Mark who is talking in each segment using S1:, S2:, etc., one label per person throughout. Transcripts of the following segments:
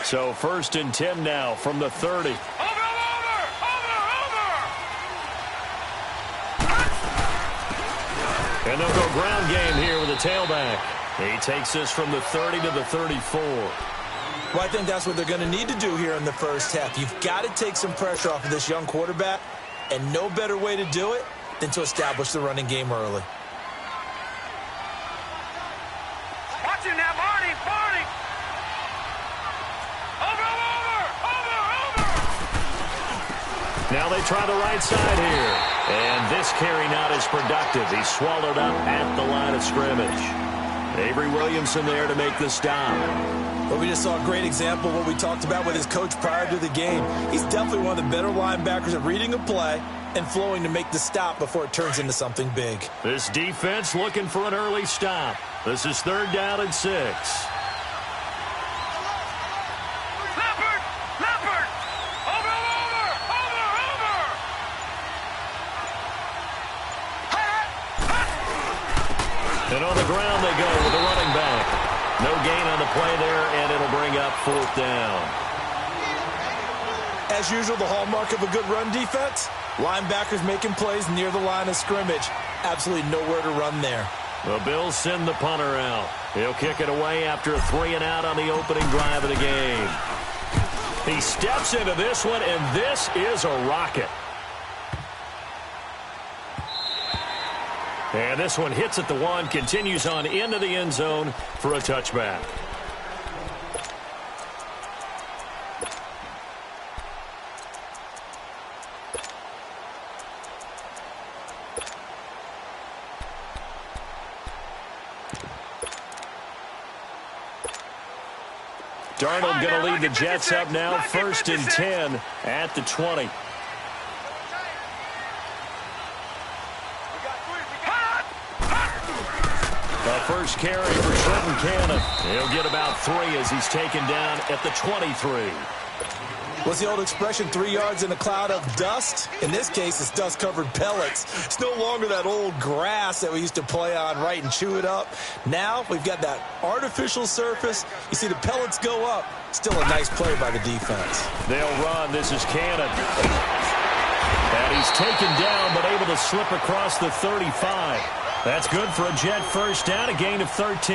S1: So 1st and 10 now from the 30. And they'll go ground game here with a tailback. He takes this from the 30 to the 34.
S2: Well, I think that's what they're going to need to do here in the first half. You've got to take some pressure off of this young quarterback, and no better way to do it than to establish the running game early.
S3: Watch it now, Barney!
S1: Now they try the right side here. And this carry not as productive. He's swallowed up at the line of scrimmage. Avery Williamson there to make the stop.
S2: Well, we just saw a great example of what we talked about with his coach prior to the game. He's definitely one of the better linebackers at reading a play and flowing to make the stop before it turns into something big.
S1: This defense looking for an early stop. This is 3rd down and 6. And on the ground they go with the running back. No gain on the play there, and it'll bring up 4th down.
S2: As usual, the hallmark of a good run defense, linebackers making plays near the line of scrimmage. Absolutely nowhere to run there.
S1: The Bills send the punter out. He'll kick it away after a 3-and-out on the opening drive of the game. He steps into this one, and this is a rocket. And this one hits at the 1, continues on into the end zone for a touchback. Darnold going to lead the Jets up now, 1st and 10 at the 20. First carry for Trenton Cannon. He'll get about 3 as he's taken down at the 23.
S2: What's the old expression, 3 yards in a cloud of dust? In this case, it's dust-covered pellets. It's no longer that old grass that we used to play on, right, and chew it up. Now we've got that artificial surface. You see the pellets go up. Still a nice play by the defense.
S1: They'll run. This is Cannon. And he's taken down, but able to slip across the 35. That's good for a Jet first down, a gain of 13.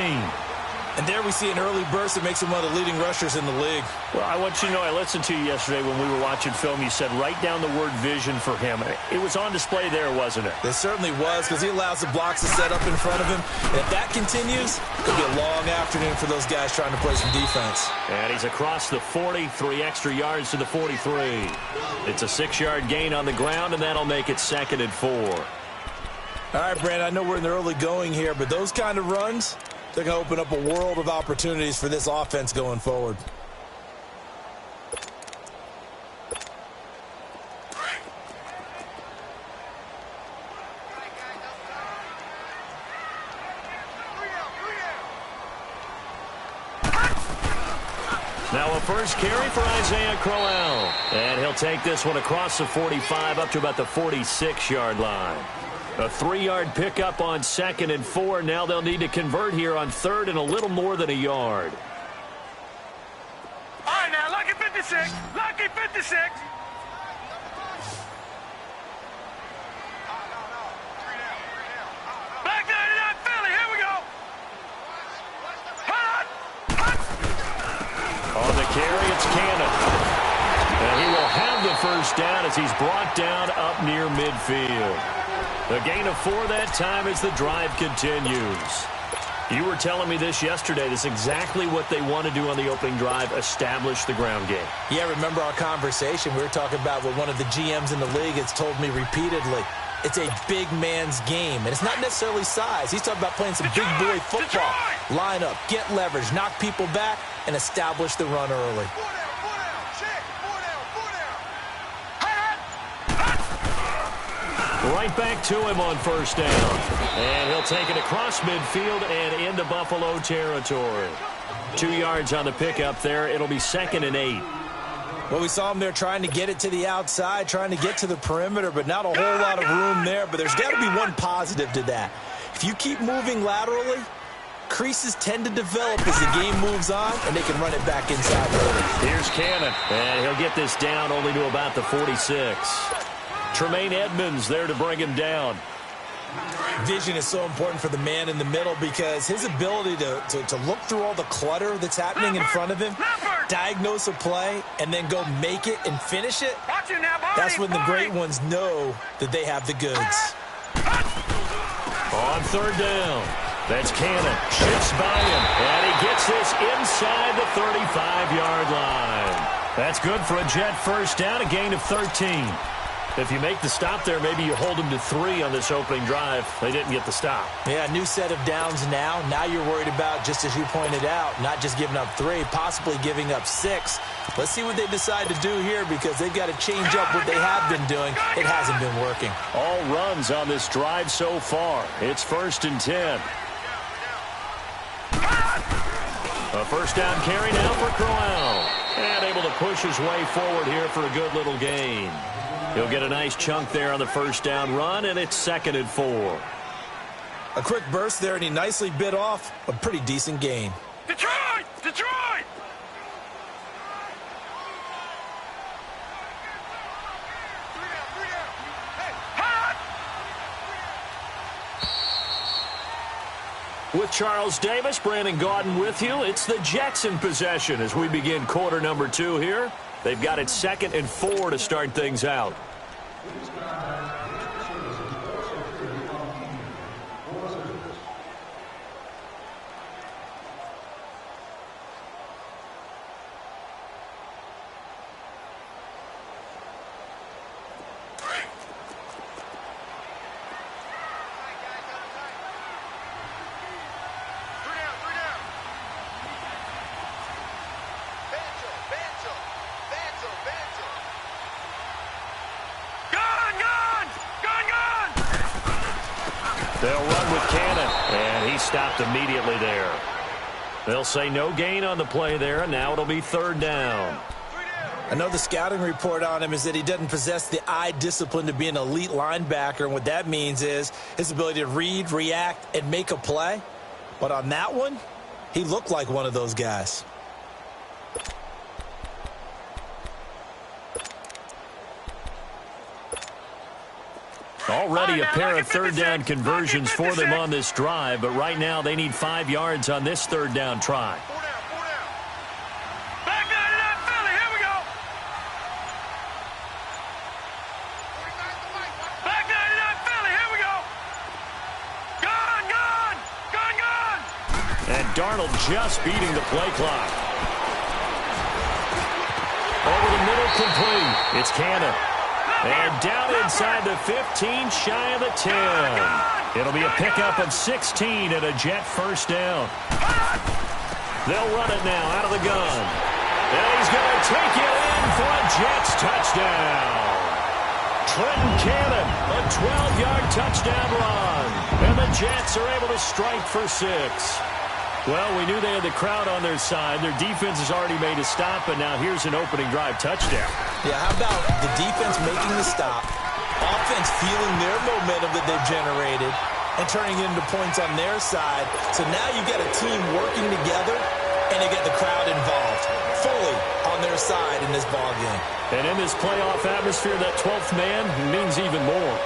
S2: And there we see an early burst that makes him one of the leading rushers in the league.
S1: Well, I want you to know, I listened to you yesterday when we were watching film. You said write down the word vision for him. It was on display there, wasn't it?
S2: It certainly was, because he allows the blocks to set up in front of him. And if that continues, it could be a long afternoon for those guys trying to play some defense.
S1: And he's across the 40, 3 extra yards to the 43. It's a 6-yard gain on the ground, and that'll make it 2nd and 4.
S2: All right, Brandon, I know we're in the early going here, but those kind of runs, they're going to open up a world of opportunities for this offense going forward.
S1: Now a first carry for Isaiah Crowell. And he'll take this one across the 45 up to about the 46-yard line. A 3-yard pickup on 2nd and 4. Now they'll need to convert here on 3rd and a little more than a yard.
S3: All right, now, lucky 56. Lucky 56. Back 99, Philly. Here we go.
S1: On the carry, it's Cannon. And he will have the first down as he's brought down up near midfield. A gain of 4 that time as the drive continues. You were telling me this yesterday. This is exactly what they want to do on the opening drive, establish the ground game.
S2: Yeah, remember our conversation? We were talking about what one of the GMs in the league has told me repeatedly. It's a big man's game, and it's not necessarily size. He's talking about playing some big boy football. Line up, get leverage, knock people back, and establish the run early.
S1: Right back to him on first down. And he'll take it across midfield and into Buffalo territory. 2 yards on the pickup there. It'll be 2nd and 8.
S2: Well, we saw him there trying to get it to the outside, trying to get to the perimeter, but not a whole lot of room there. But there's got to be one positive to that. If you keep moving laterally, creases tend to develop as the game moves on, and they can run it back inside early.
S1: Here's Cannon, and he'll get this down only to about the 46. Tremaine Edmonds there to bring him down.
S2: Vision is so important for the man in the middle because his ability to look through all the clutter that's happening in front of him, diagnose a play, and then go make it and finish it, that's when the great ones know that they have the goods.
S1: On third down, that's Cannon. Shifts by him, and he gets this inside the 35-yard line. That's good for a Jet first down, a gain of 13. If you make the stop there, maybe you hold them to 3 on this opening drive. They didn't get the stop.
S2: Yeah, new set of downs now. Now you're worried about, just as you pointed out, not just giving up 3, possibly giving up 6. Let's see what they decide to do here because they've got to change up what they have been doing. It hasn't been working.
S1: All runs on this drive so far. It's 1st and 10. A first down carry now for Crowell. And able to push his way forward here for a good little gain. He'll get a nice chunk there on the first down run, and it's 2nd and 4.
S2: A quick burst there, and he nicely bit off a pretty decent gain.
S3: Detroit! Detroit!
S1: With Charles Davis, Brandon Gaudin with you. It's the Jets in possession as we begin quarter number 2 here. They've got it 2nd and 4 to start things out. They'll run with Cannon, and he stopped immediately there. They'll say no gain on the play there, and now it'll be 3rd down.
S2: I know the scouting report on him is that he doesn't possess the eye discipline to be an elite linebacker, and what that means is his ability to read, react, and make a play. But on that one, he looked like one of those guys.
S1: Already a pair of 3rd down conversions for them on this drive, but right now they need 5 yards on this 3rd down try.
S3: Back 99 Philly, here we go. Back 99 Philly, here we go. Gone, gone, gone, gone.
S1: And Darnold just beating the play clock. Over the middle, complete. It's Cannon. And down inside the 15, shy of the 10. It'll be a pickup of 16 and a Jet first down. They'll run it now out of the gun. And he's going to take it in for a Jets touchdown. Trenton Cannon, a 12-yard touchdown run. And the Jets are able to strike for 6. Well, we knew they had the crowd on their side. Their defense has already made a stop, and now here's an opening drive touchdown.
S2: Yeah, how about the defense making the stop, offense feeling their momentum that they've generated, and turning it into points on their side. So now you've got a team working together, and they get the crowd involved fully on their side in this ballgame.
S1: And in this playoff atmosphere, that 12th man means even more.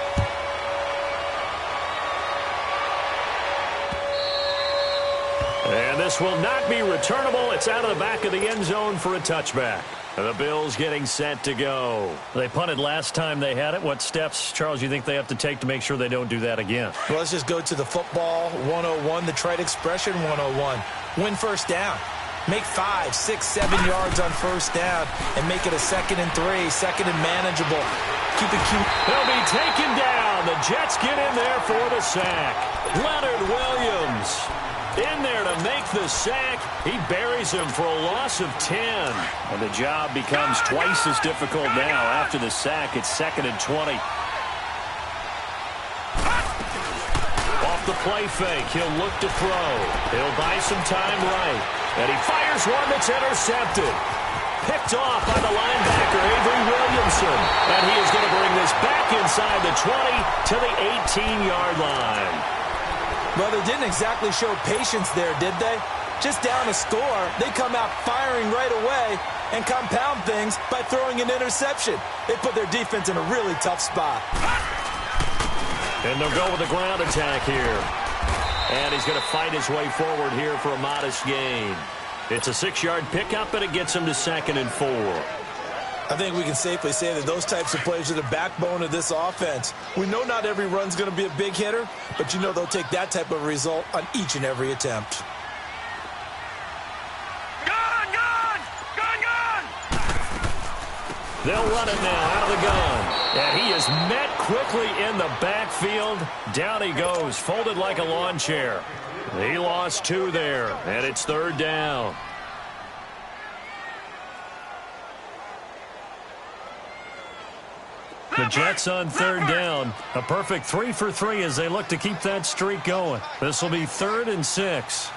S1: And this will not be returnable. It's out of the back of the end zone for a touchback. The Bills getting set to go. They punted last time they had it. What steps, Charles, you think they have to take to make sure they don't do that again?
S2: Well, let's just go to the football 101, the trade expression 101. Win first down. Make 5, 6, 7 yards on first down and make it a 2nd and 3, 2nd and manageable. Keep it cute.
S1: They'll be taken down. The Jets get in there for the sack. Leonard Williams in there to make the sack. He buries him for a loss of 10. And the job becomes twice as difficult now after the sack. It's 2nd and 20. Off the play fake, he'll look to throw. He'll buy some time right. And he fires one that's intercepted. Picked off by the linebacker, Avery Williamson. And he is going to bring this back inside the 20 to the 18-yard line.
S2: Well, they didn't exactly show patience there, did they? Just down a score, they come out firing right away and compound things by throwing an interception. They put their defense in a really tough spot.
S1: And they'll go with the ground attack here. And he's going to fight his way forward here for a modest gain. It's a 6-yard pickup, and it gets him to 2nd and 4.
S2: I think we can safely say that those types of plays are the backbone of this offense. We know not every run's going to be a big hitter, but you know they'll take that type of result on each and every attempt.
S1: They'll run it now out of the gun. And he is met quickly in the backfield. Down he goes, folded like a lawn chair. He lost 2 there, and it's 3rd down. The Jets on 3rd down. A perfect 3 for 3 as they look to keep that streak going. This will be 3rd and 6.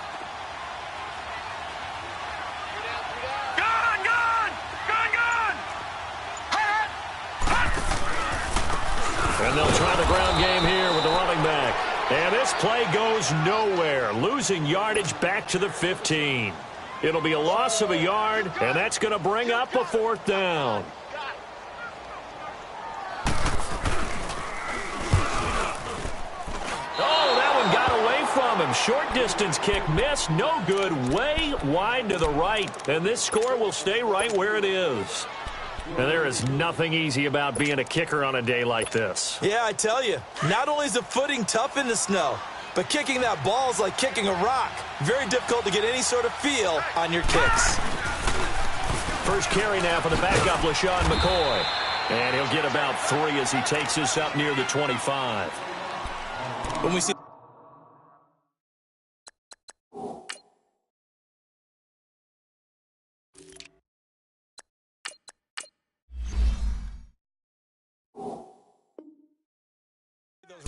S1: And they'll try the ground game here with the running back. And this play goes nowhere, losing yardage back to the 15. It'll be a loss of a yard, and that's going to bring up a 4th down. Oh, that one got away from him. Short distance kick missed, no good, way wide to the right. And this score will stay right where it is. And there is nothing easy about being a kicker on a day like this.
S2: Yeah, I tell you, not only is the footing tough in the snow, but kicking that ball is like kicking a rock. Very difficult to get any sort of feel on your kicks.
S1: First carry now for the backup, LaShawn McCoy. And he'll get about 3 as he takes this up near the 25.
S2: When we see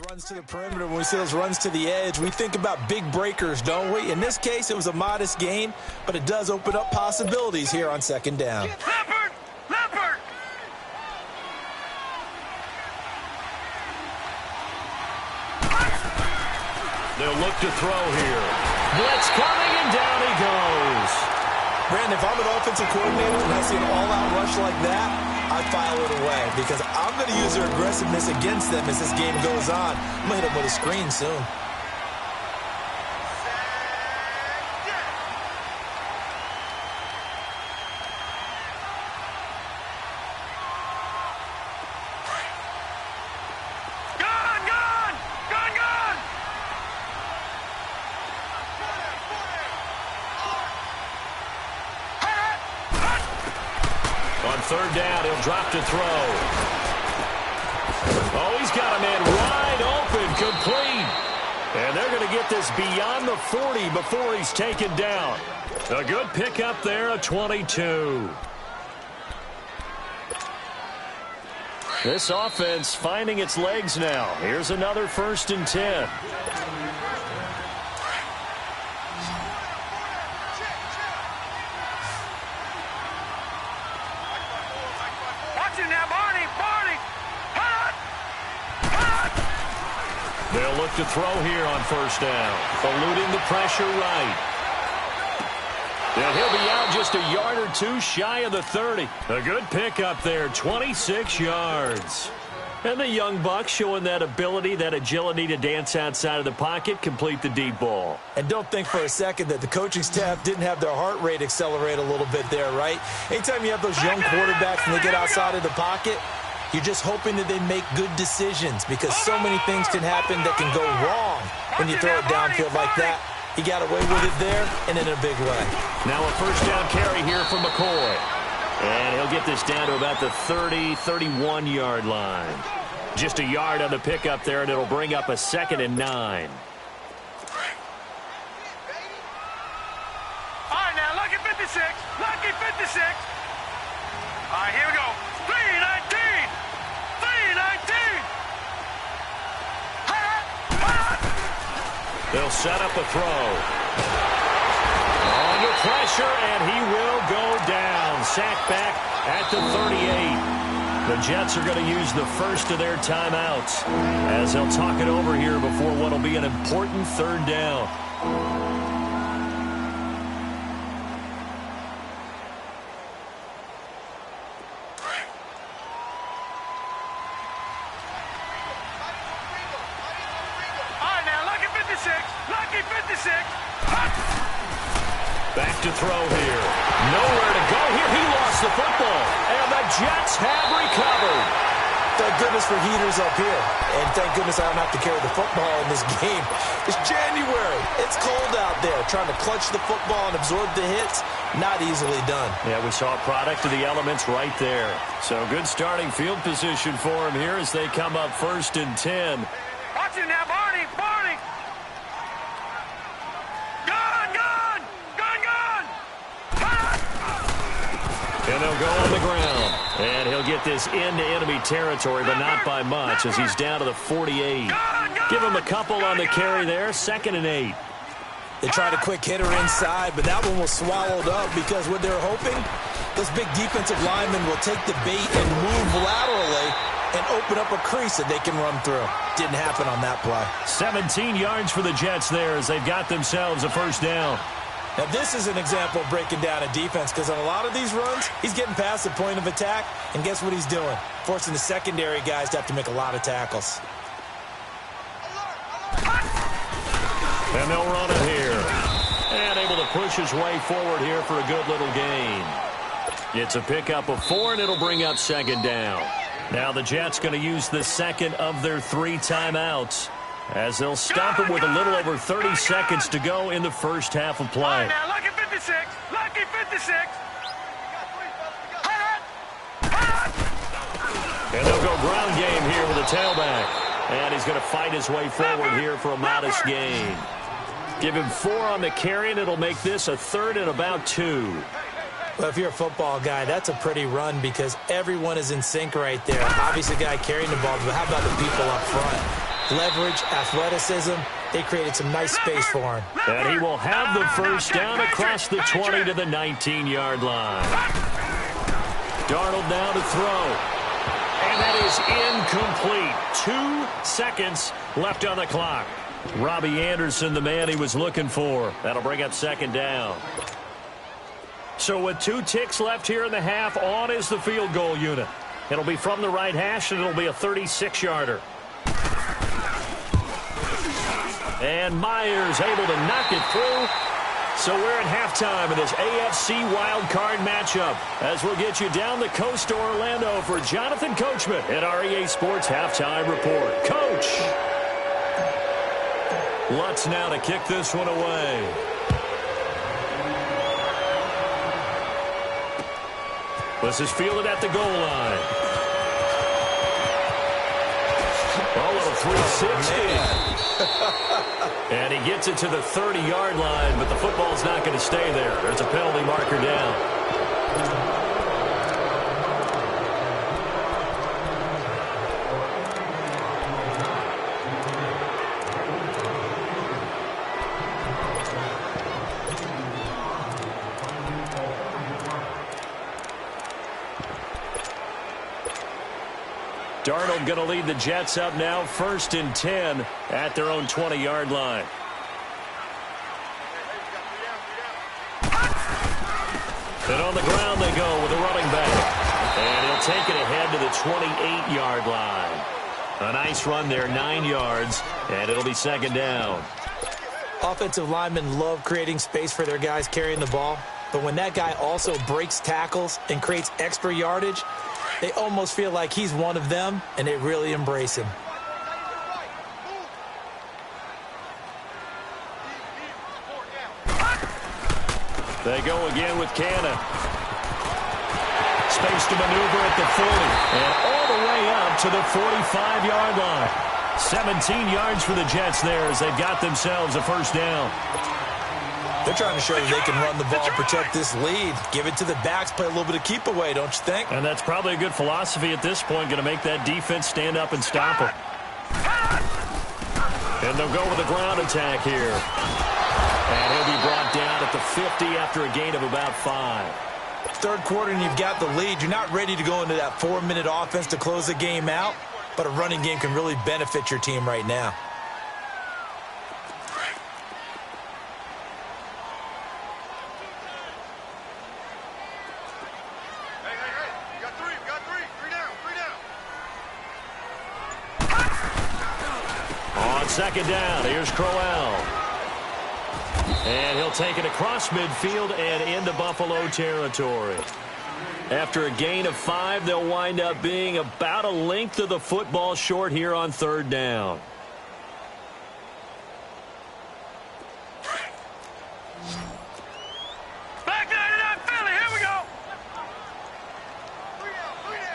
S2: runs to the perimeter, when we see those runs to the edge, we think about big breakers, don't we? In this case, it was a modest gain, but it does open up possibilities here on 2nd down.
S3: Leopard!
S1: They'll look to throw here. Blitz coming, and down he goes.
S2: Brandon, if I'm an offensive coordinator and I see an all-out rush like that, I file it away because I'm going to use their aggressiveness against them as this game goes on. I'm going to hit them with a screen soon.
S1: On 3rd down, he'll drop to throw. Oh, he's got a man wide open, complete. And they're going to get this beyond the 40 before he's taken down. A good pickup there, a 22. This offense finding its legs now. Here's another 1st and 10. They'll look to throw here on 1st down. Eluding the pressure right. And he'll be out just a yard or 2 shy of the 30. A good pickup there, 26 yards. And the young buck showing that ability, that agility to dance outside of the pocket, complete the deep ball.
S2: And don't think for a second that the coaching staff didn't have their heart rate accelerate a little bit there, right? Anytime you have those young quarterbacks and they get outside of the pocket, you're just hoping that they make good decisions because so many things can happen that can go wrong when you throw it downfield like that. He got away with it there and in a big way.
S1: Now a 1st down carry here from McCoy. And he'll get this down to about the 30, 31-yard line. Just a yard on the pickup there, and it'll bring up a 2nd and 9.
S3: All right, now, lucky 56. Lucky 56. All right, here we go. 319. 319.
S1: They'll set up a throw. Under pressure, and he will go down. Sacked back at the 38. The Jets are going to use the first of their timeouts as they'll talk it over here before what will be an important third down. Back to throw here. Nowhere to go here. He lost the football. And the Jets have recovered.
S2: Thank goodness for heaters up here. And thank goodness I don't have to carry the football in this game. It's January. It's cold out there. Trying to clutch the football and absorb the hits, not easily done.
S1: Yeah, we saw a product of the elements right there. So good starting field position for him here as they come up 1st and 10.
S3: Watch it now, Barney. Barney.
S1: And they'll go on the ground. And he'll get this into enemy territory, but not by much as he's down to the 48. Give him a couple on the carry there. 2nd and 8.
S2: They tried a quick hitter inside, but that one was swallowed up because what they're hoping, this big defensive lineman will take the bait and move laterally and open up a crease that they can run through. Didn't happen on that play.
S1: 17 yards for the Jets there as they've got themselves a first down.
S2: Now, this is an example of breaking down a defense because on a lot of these runs, he's getting past the point of attack, and guess what he's doing? Forcing the secondary guys to have to make a lot of tackles.
S1: And they'll run it here. And able to push his way forward here for a good little gain. It's a pickup of 4, and it'll bring up 2nd down. Now the Jets going to use the second of their 3 timeouts, as they'll stop it with a little over 30 seconds to go in the first half of play.
S3: Now, lucky 56. Lucky 56.
S1: And they'll go ground game here with a tailback. And he's going to fight his way forward here for a modest gain. Give him 4 on the carry, and it'll make this a 3rd and about 2.
S2: Well, if you're a football guy, that's a pretty run because everyone is in sync right there. Obviously, the guy carrying the ball, but how about the people up front? Leverage, athleticism, they created some nice space for him.
S1: And he will have the first down across the 20 to the 19-yard line. Darnold now to throw. And that is incomplete. 2 seconds left on the clock. Robbie Anderson, the man he was looking for. That'll bring up 2nd down. So with 2 ticks left here in the half, on is the field goal unit. It'll be from the right hash, and it'll be a 36-yarder. And Myers able to knock it through. So we're at halftime in this AFC wildcard matchup as we'll get you down the coast to Orlando for Jonathan Coachman at our EA Sports Halftime Report. Coach, Lutz now to kick this one away. This is fielded at the goal line. Oh, little 360. And he gets it to the 30-yard line, but the football's not going to stay there. There's a penalty marker down. Darnold going to lead the Jets up now, 1st and 10 at their own 20-yard line. And on the ground they go with a running back. And he'll take it ahead to the 28-yard line. A nice run there, 9 yards, and it'll be 2nd down.
S2: Offensive linemen love creating space for their guys carrying the ball, but when that guy also breaks tackles and creates extra yardage, they almost feel like he's one of them, and they really embrace him.
S1: They go again with Cannon. Space to maneuver at the 40, and all the way up to the 45-yard line. 17 yards for the Jets there as they've got themselves a first down.
S2: They're trying to show that they can run the ball, protect this lead. Give it to the backs, play a little bit of keep away, don't you think?
S1: And that's probably a good philosophy at this point, going to make that defense stand up and stop it. And they'll go with a ground attack here. And he'll be brought down at the 50 after a gain of about 5.
S2: Third quarter and you've got the lead. You're not ready to go into that 4-minute offense to close the game out, but a running game can really benefit your team right now.
S1: On second down, here's Crowell. And he'll take it across midfield and into Buffalo territory. After a gain of 5, they'll wind up being about a length of the football short here on third down.
S3: Back there to that Philly. Here we go.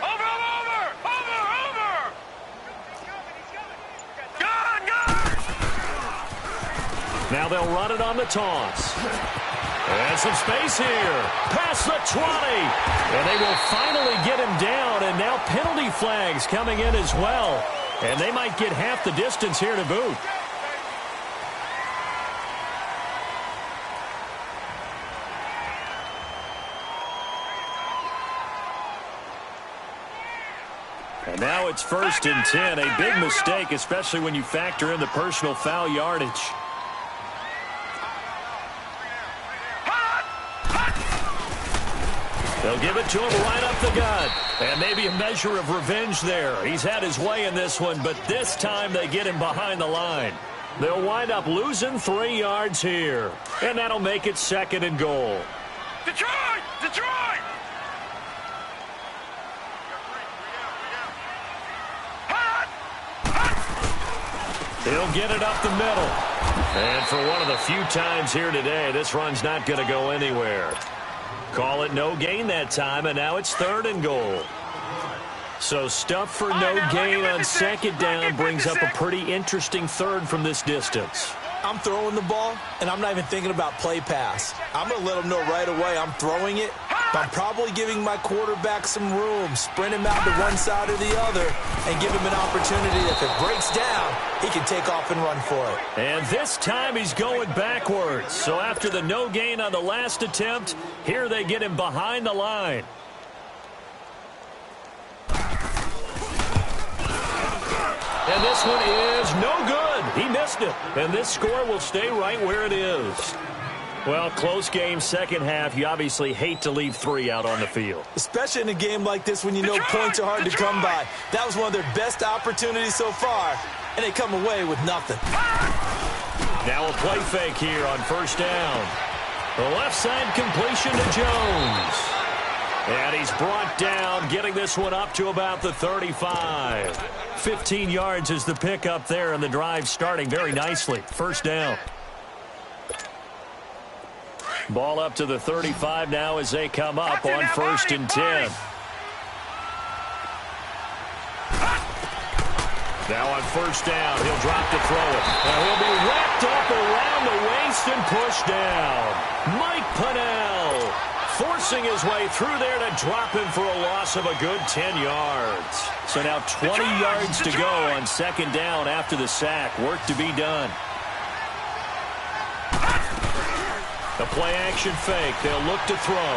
S3: Over.
S1: Now they'll run it on the toss. And some space here. Past the 20. And they will finally get him down. And now penalty flags coming in as well. And they might get half the distance here to boot. And now it's 1st and 10. A big mistake, especially when you factor in the personal foul yardage. They'll give it to him right up the gut. And maybe a measure of revenge there. He's had his way in this one, but this time they get him behind the line. They'll wind up losing 3 yards here. And that'll make it 2nd and goal.
S3: Detroit! Detroit!
S1: He'll get it up the middle. And for one of the few times here today, this run's not going to go anywhere. Call it no gain that time, and now it's 3rd and goal. So stuff for no gain on 2nd down brings up a pretty interesting 3rd from this distance.
S2: I'm throwing the ball, and I'm not even thinking about play pass. I'm going to let them know right away I'm throwing it, but I'm probably giving my quarterback some room, sprint him out to one side or the other, and give him an opportunity that if it breaks down, he can take off and run for it.
S1: And this time he's going backwards. So after the no gain on the last attempt, here they get him behind the line. And this one is no good. He missed it. And this score will stay right where it is. Well, close game, second half. You obviously hate to leave 3 out on the field.
S2: Especially in a game like this when you know points are hard to come by. That was one of their best opportunities so far, and they come away with nothing.
S1: Now a play fake here on 1st down. The left side completion to Jones. And he's brought down, getting this one up to about the 35. 15 yards is the pickup there, and the drive starting very nicely. 1st down. Ball up to the 35 now as they come up on 1st and 10. Now on 1st down, he'll drop to throw it. And he'll be wrapped up around the waist and pushed down. Mike Pennell forcing his way through there to drop him for a loss of a good 10 yards. So now 20 yards to go on 2nd down after the sack. Work to be done. The play-action fake. They'll look to throw.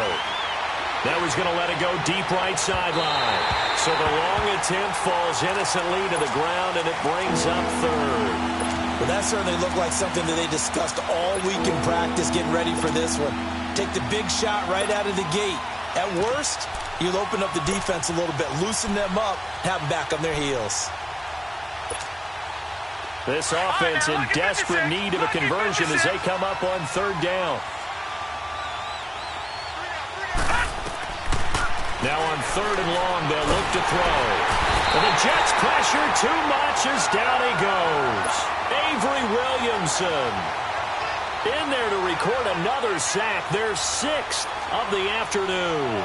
S1: Now he's going to let it go deep right sideline. So the long attempt falls innocently to the ground, and it brings up 3rd.
S2: Well, that certainly looked like something that they discussed all week in practice getting ready for this one. Take the big shot right out of the gate. At worst, you'll open up the defense a little bit, loosen them up, have them back on their heels.
S1: This offense in desperate need of a conversion as they come up on 3rd down. Now on 3rd and long, they'll look to throw. And the Jets pressure too much as down he goes. Avery Williamson in there to record another sack, their 6th of the afternoon.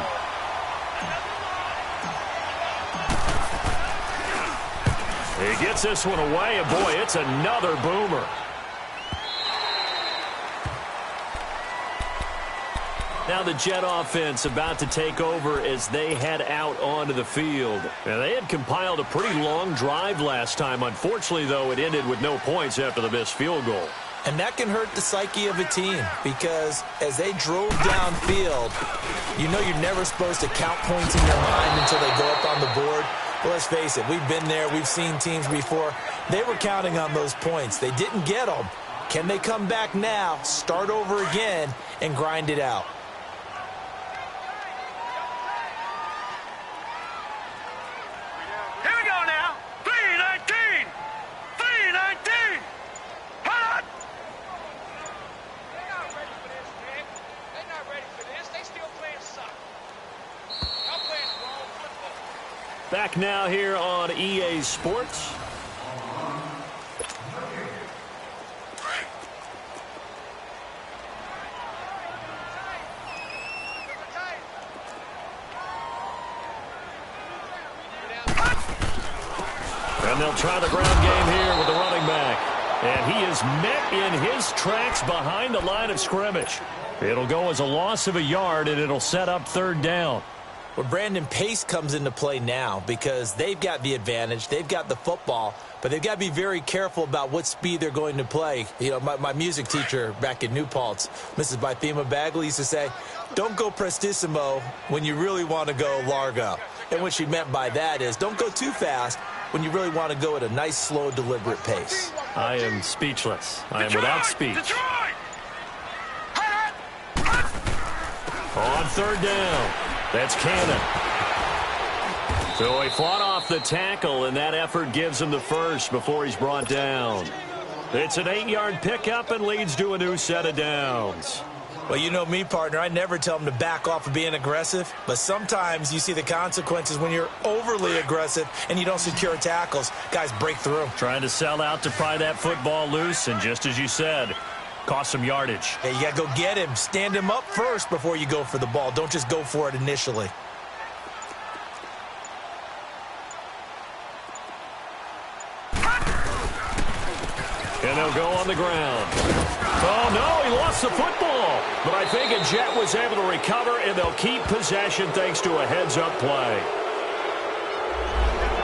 S1: He gets this one away, and boy, it's another boomer. Now the Jet offense about to take over as they head out onto the field. Now they had compiled a pretty long drive last time. Unfortunately, though, it ended with no points after the missed field goal.
S2: And that can hurt the psyche of a team because as they drove downfield, you know you're never supposed to count points in your mind until they go up on the board. But let's face it, we've been there. We've seen teams before. They were counting on those points. They didn't get them. Can they come back now, start over again, and grind it out?
S3: Here we go now. 3-19. 3-19. Hot. They're not ready for this, man. They're not ready for this. They still playing soccer. Y'all playing wrong football.
S1: Back now here on EA Sports. And they'll try the ground game here with the running back. And he is met in his tracks behind the line of scrimmage. It'll go as a loss of a yard, and it'll set up third down.
S2: Well, Brandon, pace comes into play now because they've got the advantage. They've got the football, but they've got to be very careful about what speed they're going to play. You know, my music teacher back in New Paltz, Mrs. Bythema Bagley, used to say, don't go prestissimo when you really want to go largo. And what she meant by that is don't go too fast when you really want to go at a nice, slow, deliberate pace.
S1: I am speechless. I am without speech.
S3: Detroit.
S1: On third down, that's Cannon. So he fought off the tackle, and that effort gives him the first before he's brought down. It's an 8-yard pickup and leads to a new set of downs.
S2: Well, you know me, partner. I never tell them to back off of being aggressive, but sometimes you see the consequences when you're overly aggressive and you don't secure tackles. Guys break through.
S1: Trying to sell out to pry that football loose, and just as you said, cost some yardage.
S2: Hey, you got to go get him. Stand him up first before you go for the ball. Don't just go for it initially.
S1: And they'll go on the ground. Oh, no, he lost the football. But I think a Jet was able to recover, and they'll keep possession thanks to a heads-up play.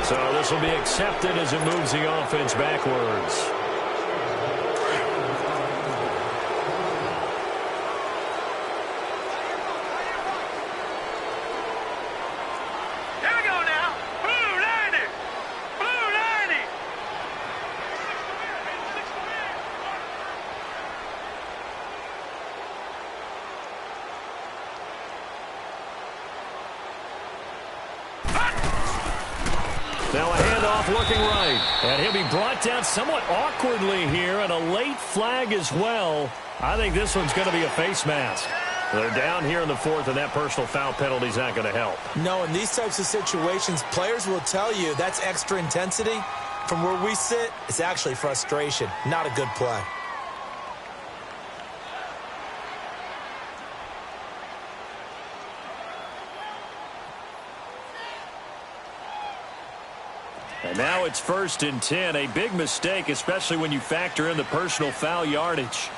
S1: So this will be accepted as it moves the offense backwards.
S3: Here we go now. Blue 90. Blue 90.
S1: Now a handoff looking right. And he'll be brought down somewhat awkwardly here, and a late flag as well. I think this one's going to be a face mask. They're down here in the fourth, and that personal foul penalty is not going to help.
S2: No, in these types of situations, players will tell you that's extra intensity. From where we sit, it's actually frustration, not a good play.
S1: And now it's 1st and 10, a big mistake, especially when you factor in the personal foul yardage.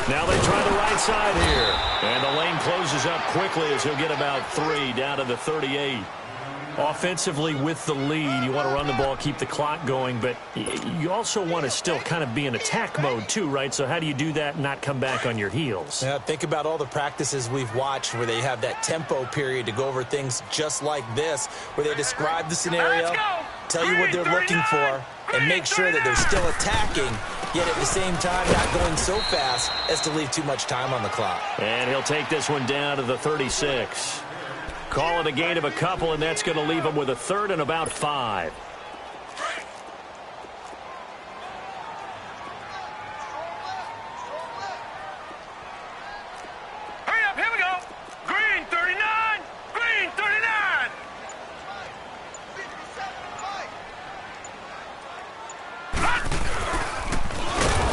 S1: Now they try the right side here. And the lane closes up quickly as he'll get about 3 down to the 38. Offensively with the lead, you want to run the ball, keep the clock going, but you also want to still kind of be in attack mode too, right? So how do you do that and not come back on your heels?
S2: Yeah, think about all the practices we've watched where they have that tempo period to go over things just like this, where they describe the scenario, tell you what they're looking for, and make sure that they're still attacking, yet at the same time not going so fast as to leave too much time on the clock.
S1: And he'll take this one down to the 36. Call it a gain of a couple, and that's going to leave him with a 3rd and about 5.
S3: Hurry up, here we go. Green 39. Green 39.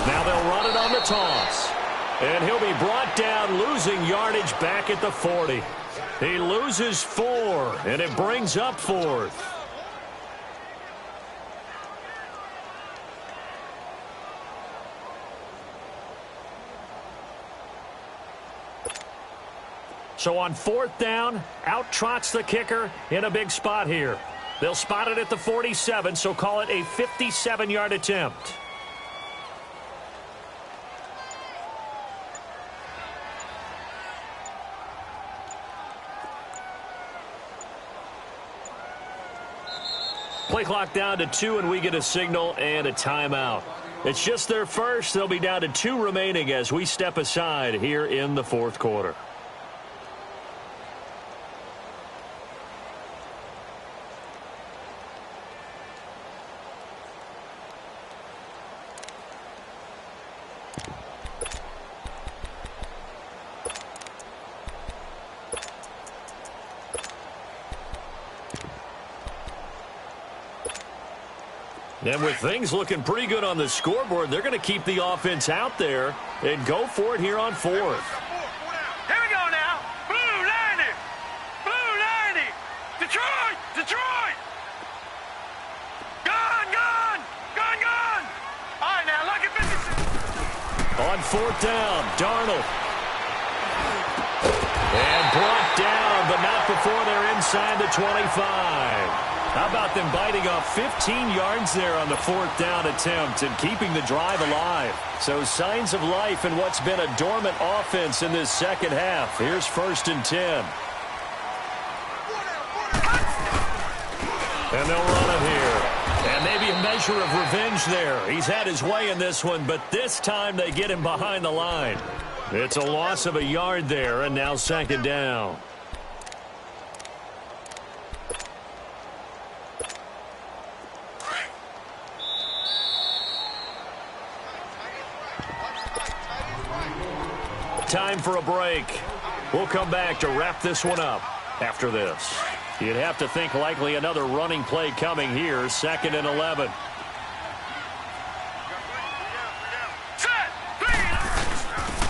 S1: Now they'll run it on the toss. And he'll be brought down, losing yardage back at the 40. He loses 4, and it brings up 4th. So on 4th down, out trots the kicker in a big spot here. They'll spot it at the 47, so call it a 57-yard attempt. Play clock down to 2, and we get a signal and a timeout. It's just their first. They'll be down to 2 remaining as we step aside here in the fourth quarter. And with things looking pretty good on the scoreboard, they're going to keep the offense out there and go for it here on fourth.
S3: Here we go now. Blue 90. Blue 90. Detroit. Detroit. Gun. All right, now look at 56.
S1: On fourth down, Darnold. And brought down, but not before they're inside the 25. How about them biting off 15 yards there on the fourth down attempt and keeping the drive alive? So signs of life in what's been a dormant offense in this second half. Here's 1st and 10. And they'll run it here. And maybe a measure of revenge there. He's had his way in this one, but this time they get him behind the line. It's a loss of a yard there, and now 2nd down. Time for a break. We'll come back to wrap this one up after this. You'd have to think likely another running play coming here, 2nd and 11.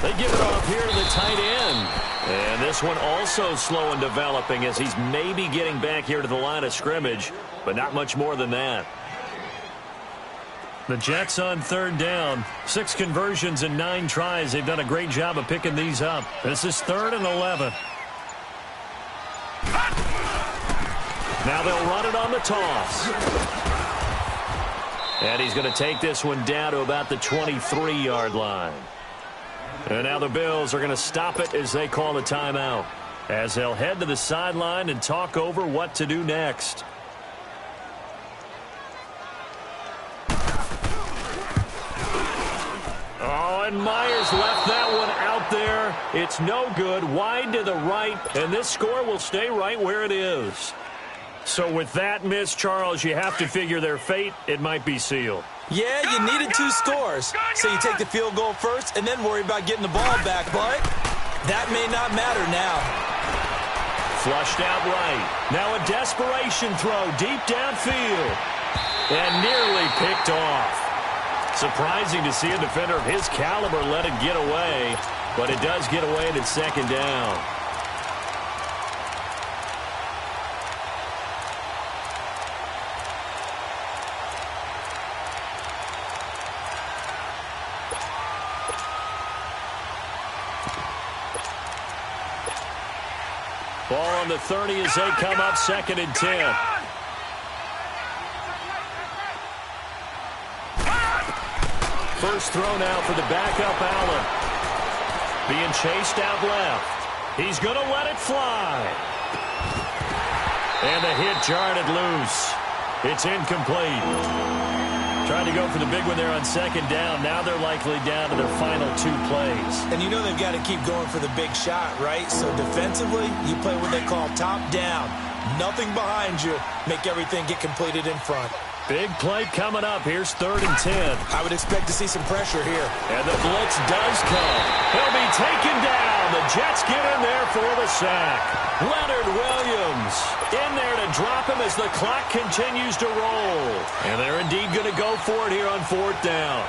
S1: They give it off here to the tight end. And this one also slow in developing as he's maybe getting back here to the line of scrimmage, but not much more than that. The Jets on 3rd down. 6 conversions and 9 tries. They've done a great job of picking these up. This is 3rd and 11. Now they'll run it on the toss. And he's going to take this one down to about the 23-yard line. And now the Bills are going to stop it as they call the timeout, as they'll head to the sideline and talk over what to do next. Oh, and Myers left that one out there. It's no good. Wide to the right, and this score will stay right where it is. So with that miss, Charles, you have to figure their fate. It might be sealed.
S2: Yeah, you needed 2 scores. So you take the field goal first and then worry about getting the ball back. But that may not matter now.
S1: Flushed out right. Now a desperation throw deep downfield. And nearly picked off. Surprising to see a defender of his caliber let it get away. But it does get away at 2nd down. Ball on the 30 as they come up 2nd and 10. First throw now for the backup Allen. Being chased out left. He's going to let it fly. And the hit jarred it loose. It's incomplete. Trying to go for the big one there on 2nd down. Now they're likely down to their final 2 plays.
S2: And you know they've got to keep going for the big shot, right? So defensively, you play what they call top down. Nothing behind you. Make everything get completed in front.
S1: Big play coming up. Here's 3rd and 10.
S2: I would expect to see some pressure here.
S1: And the blitz does come. He'll be taken down. The Jets get in there for the sack. Leonard Williams in there to drop him as the clock continues to roll. And they're indeed going to go for it here on 4th down.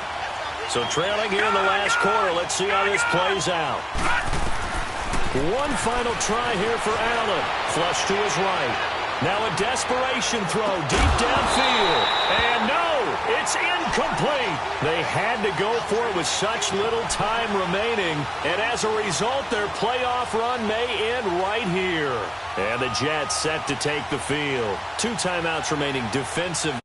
S1: So trailing here in the last quarter. Let's see how this plays out. One final try here for Allen. Flush to his right. Now a desperation throw deep downfield. And no, it's incomplete. They had to go for it with such little time remaining. And as a result, their playoff run may end right here. And the Jets set to take the field. 2 timeouts remaining. Defensive.